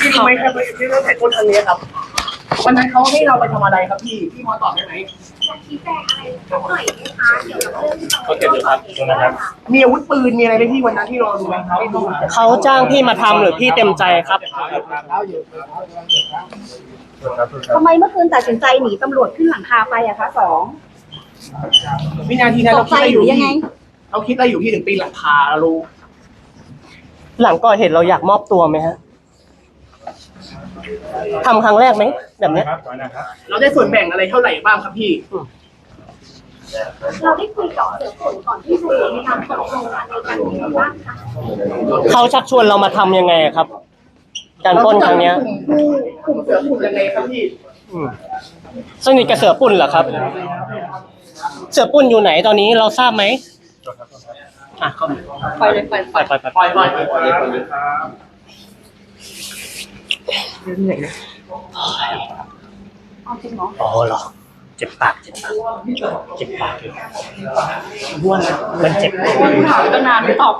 พี่รู้ไหมครับที่เรื่องไข่ต้นครั้งนี้ครับวันนั้นเขาให้เราไปทำอะไรครับพี่พอตอบได้ไหม อยากชี้แจงอะไรสักหน่อยไหมคะเกี่ยวกับเรื่องที่เรา เขาเก็บอยู่ครับตรงนั้นครับ มีอาวุธปืนมีอะไรไหมพี่วันนั้นที่รอดูไหมครับ เขาจ้างพี่มาทำหรือพี่เต็มใจครับ ทำไมเมื่อคืนตัดสินใจหนีตำรวจขึ้นหลังคาไปอะคะสอง วินาทีนั้น ต เรา ก คิ ใจ ดอะไร ห อยู่ รือยังไง เราคิดอะไรอยู่พี่ถึงปีนหลังคาเรารู้ หลังก่อเหตุเราอยากมอบตัวไหมฮะทำครั้งแรกไหมแบบเนี้ย เราได้ส่วนแบ่งอะไรเท่าไหร่บ้างครับพี่ เราได้คุยกับเสือฝนก่อนที่จะมีการตกลงอะไรกันยังไงบ้างคะ เขาชักชวนเรามาทำยังไงครับ การปล้นครั้งเนี้ย กลุ่มเสือขุ่นยังไงครับพี่ สนิทกับเสือปุ่นเหรอครับ เสือปุ่นอยู่ไหนตอนนี้เราทราบไหมอ่ะเข้ามาไปเลยไปไป ปล่อยเอาจริงเหรอ อ๋อเหรอเจ็บปากอยู่มันเจ็บ ถามตั้งนานไม่ตอบ